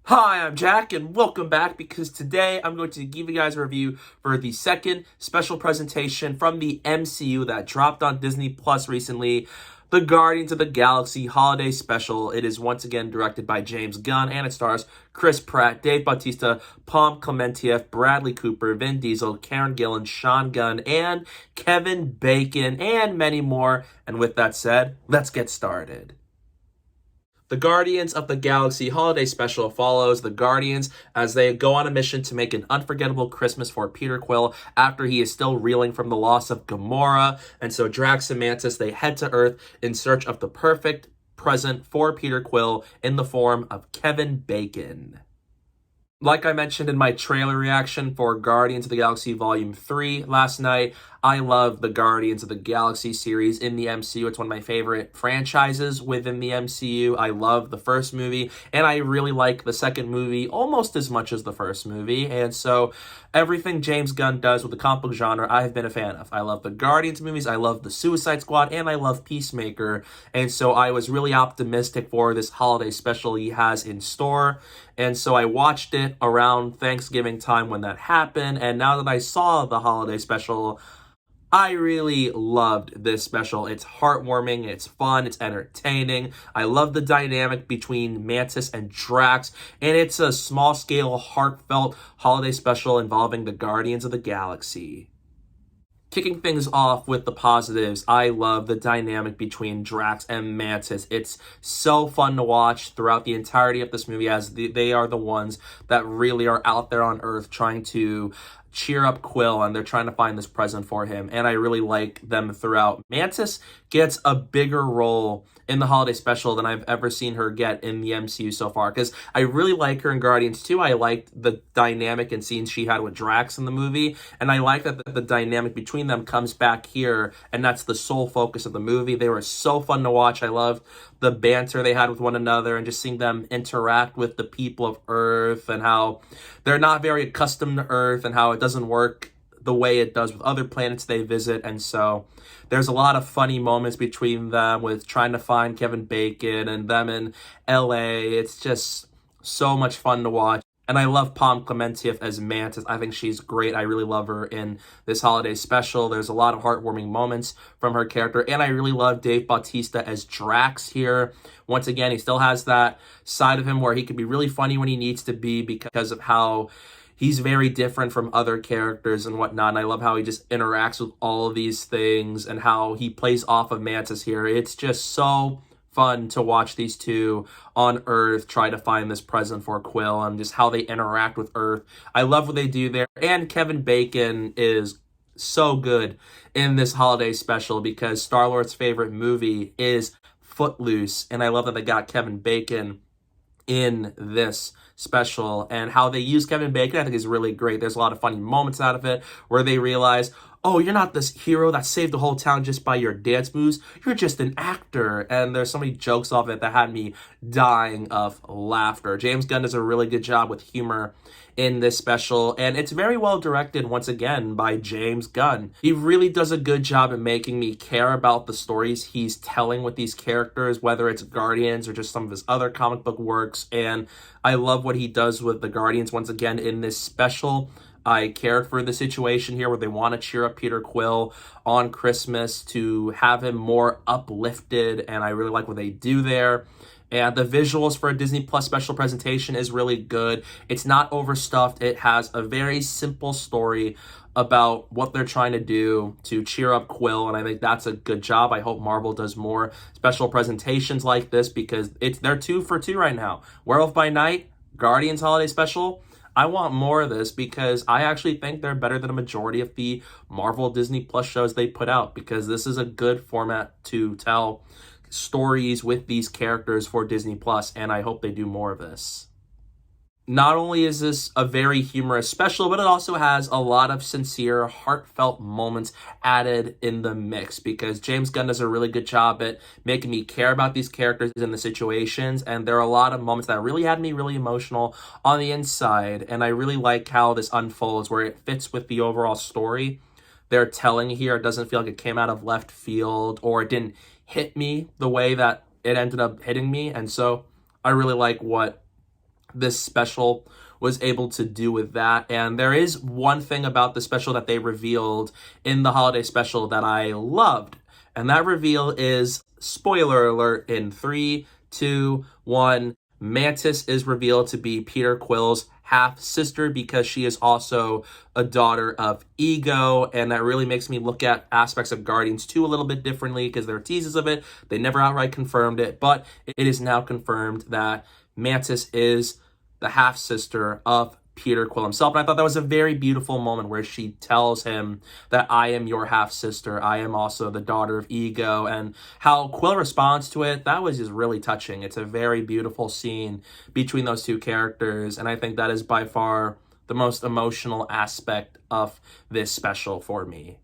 Hi, I'm Jack, and welcome back because today I'm going to give you guys a review for the second special presentation from the MCU that dropped on Disney Plus recently, the Guardians of the Galaxy Holiday Special. It is once again directed by James Gunn, and it stars Chris Pratt, Dave Bautista, Pom Klementieff, Bradley Cooper, Vin Diesel, Karen Gillan, Sean Gunn, and Kevin Bacon, and many more. And with that said, let's get started. The Guardians of the Galaxy Holiday Special follows the Guardians as they go on a mission to make an unforgettable Christmas for Peter Quill after he is still reeling from the loss of Gamora. And so Drax and Mantis, they head to Earth in search of the perfect present for Peter Quill in the form of Kevin Bacon. Like I mentioned in my trailer reaction for Guardians of the Galaxy Volume 3 last night, I love the Guardians of the Galaxy series in the MCU. It's one of my favorite franchises within the MCU. I love the first movie, and I really like the second movie almost as much as the first movie. And so everything James Gunn does with the comic book genre, I have been a fan of. I love the Guardians movies, I love the Suicide Squad, and I love Peacemaker. And so I was really optimistic for this holiday special he has in store. And so I watched it around Thanksgiving time when that happened. And now that I saw the holiday special, I really loved this special. It's heartwarming, it's fun, it's entertaining. I love the dynamic between Mantis and Drax, and it's a small-scale, heartfelt holiday special involving the Guardians of the Galaxy. Kicking things off with the positives, I love the dynamic between Drax and Mantis. It's so fun to watch throughout the entirety of this movie as they are the ones that really are out there on Earth trying to cheer up Quill, and they're trying to find this present for him, and I really like them throughout. Mantis gets a bigger role in the holiday special than I've ever seen her get in the MCU so far, because I really like her in Guardians 2. I liked the dynamic and scenes she had with Drax in the movie, and I like that the dynamic between them comes back here, and that's the sole focus of the movie. They were so fun to watch. I loved the banter they had with one another and just seeing them interact with the people of Earth and how they're not very accustomed to Earth and how it doesn't work the way it does with other planets they visit. And so there's a lot of funny moments between them with trying to find Kevin Bacon and them in LA. It's just so much fun to watch. And I love Pom Klementieff as Mantis. I think she's great. I really love her in this holiday special. There's a lot of heartwarming moments from her character. And I really love Dave Bautista as Drax here. Once again, he still has that side of him where he can be really funny when he needs to be because of how he's very different from other characters and whatnot. And I love how he just interacts with all of these things and how he plays off of Mantis here. It's just so fun to watch these two on Earth try to find this present for Quill and just how they interact with Earth. I love what they do there. And Kevin Bacon is so good in this holiday special because Star-Lord's favorite movie is Footloose. And I love that they got Kevin Bacon in this special, and how they use Kevin Bacon I think is really great. There's a lot of funny moments out of it where they realize, oh, you're not this hero that saved the whole town just by your dance moves. You're just an actor. And there's so many jokes off it that had me dying of laughter. James Gunn does a really good job with humor in this special, and it's very well directed once again by James Gunn. He really does a good job at making me care about the stories he's telling with these characters, whether it's Guardians or just some of his other comic book works. And I love what he does with the Guardians once again in this special. I cared for the situation here where they want to cheer up Peter Quill on Christmas to have him more uplifted, and I really like what they do there. And the visuals for a Disney Plus special presentation is really good. It's not overstuffed. It has a very simple story about what they're trying to do to cheer up Quill, and I think that's a good job. I hope Marvel does more special presentations like this because they're 2 for 2 right now. Werewolf by Night, Guardians Holiday Special. I want more of this because I actually think they're better than a majority of the Marvel Disney Plus shows they put out, because this is a good format to tell stories with these characters for Disney Plus, and I hope they do more of this. Not only is this a very humorous special, but it also has a lot of sincere, heartfelt moments added in the mix, because James Gunn does a really good job at making me care about these characters and the situations, and there are a lot of moments that really had me really emotional on the inside, and I really like how this unfolds, where it fits with the overall story they're telling here. It doesn't feel like it came out of left field, or it didn't hit me the way that it ended up hitting me, and so I really like what this special was able to do with that. And there is one thing about the special that they revealed in the holiday special that I loved. And that reveal is, spoiler alert, in 3, 2, 1, Mantis is revealed to be Peter Quill's half-sister because she is also a daughter of Ego, and that really makes me look at aspects of Guardians 2 a little bit differently because there are teases of it. They never outright confirmed it, but it is now confirmed that Mantis is the half-sister of Peter Quill himself. And I thought that was a very beautiful moment where she tells him that I am your half-sister. I am also the daughter of Ego. And how Quill responds to it, that was just really touching. It's a very beautiful scene between those two characters. And I think that is by far the most emotional aspect of this special for me.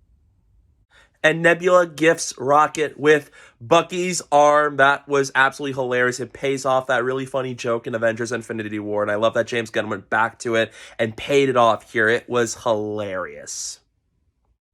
And Nebula gifts Rocket with Bucky's arm. That was absolutely hilarious. It pays off that really funny joke in Avengers Infinity War, and I love that James Gunn went back to it and paid it off here. It was hilarious.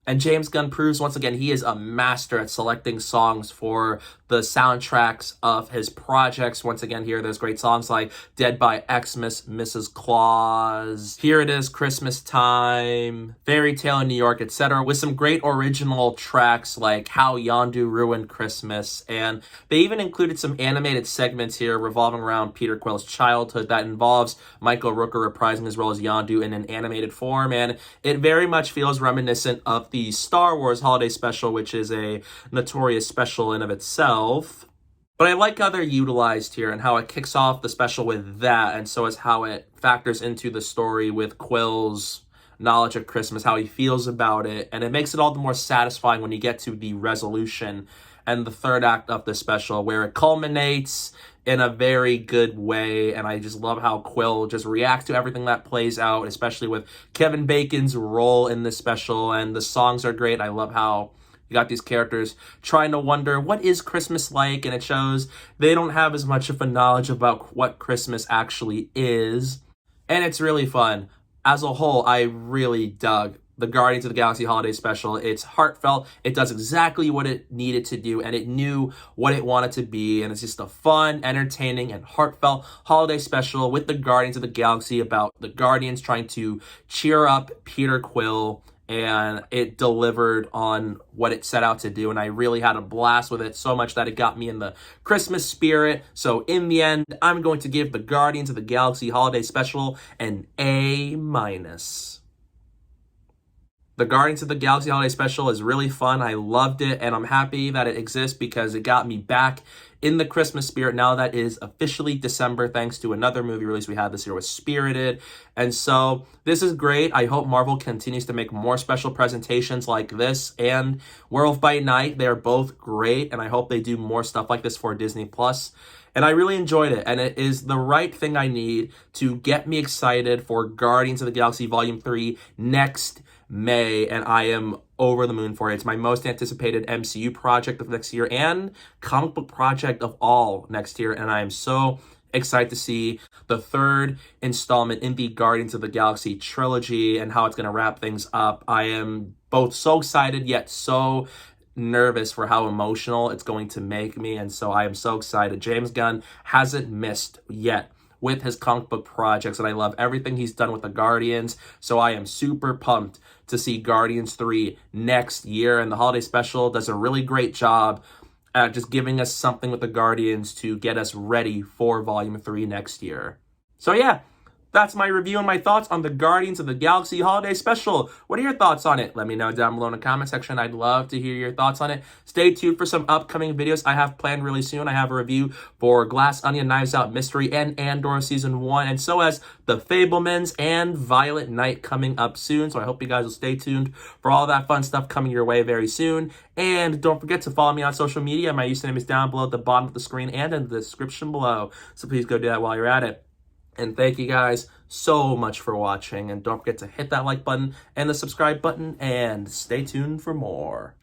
And James Gunn proves once again he is a master at selecting songs for the soundtracks of his projects. Once again, here there's great songs like Dead by Xmas, Mrs. Claus, Here It Is, Christmas Time, Fairy Tale in New York, etc. with some great original tracks like How Yondu Ruined Christmas. And they even included some animated segments here revolving around Peter Quill's childhood that involves Michael Rooker reprising his role as Yondu in an animated form. And it very much feels reminiscent of the Star Wars holiday special, which is a notorious special in of itself. But I like how they're utilized here and how it kicks off the special with that, and so is how it factors into the story with Quill's knowledge of Christmas, how he feels about it, and it makes it all the more satisfying when you get to the resolution and the third act of the special, where it culminates in a very good way. And I just love how Quill just reacts to everything that plays out, especially with Kevin Bacon's role in this special. And the songs are great. I love how you got these characters trying to wonder, what is Christmas like? And it shows they don't have as much of a knowledge about what Christmas actually is. And it's really fun. As a whole, I really dug the Guardians of the Galaxy Holiday Special. It's heartfelt. It does exactly what it needed to do, and it knew what it wanted to be. And it's just a fun, entertaining, and heartfelt holiday special with the Guardians of the Galaxy about the Guardians trying to cheer up Peter Quill. And it delivered on what it set out to do. And I really had a blast with it, so much that it got me in the Christmas spirit. So in the end, I'm going to give the Guardians of the Galaxy Holiday Special an A-. The Guardians of the Galaxy Holiday Special is really fun. I loved it, and I'm happy that it exists because it got me back in the Christmas spirit now that it is officially December, thanks to another movie release we had this year with Spirited. And so this is great. I hope Marvel continues to make more special presentations like this and Werewolf by Night. They are both great, and I hope they do more stuff like this for Disney+. And I really enjoyed it, and it is the right thing I need to get me excited for Guardians of the Galaxy Volume 3 next May, and I am over the moon for it. It's my most anticipated MCU project of next year and comic book project of all next year, and I am so excited to see the third installment in the Guardians of the Galaxy trilogy and how it's going to wrap things up. I am both so excited yet so nervous for how emotional it's going to make me, and so I am so excited. James Gunn hasn't missed yet with his comic book projects, and I love everything he's done with the Guardians, so I am super pumped to see Guardians 3 next year. And the holiday special does a really great job at just giving us something with the Guardians to get us ready for Volume 3 next year. So yeah, that's my review and my thoughts on the Guardians of the Galaxy Holiday Special. What are your thoughts on it? Let me know down below in the comment section. I'd love to hear your thoughts on it. Stay tuned for some upcoming videos I have planned really soon. I have a review for Glass Onion, Knives Out Mystery, and Andor Season 1, and so has The Fablemans and Violet Knight coming up soon. So I hope you guys will stay tuned for all that fun stuff coming your way very soon. And don't forget to follow me on social media. My username is down below at the bottom of the screen and in the description below. So please go do that while you're at it. And thank you guys so much for watching. And don't forget to hit that like button and the subscribe button. And stay tuned for more.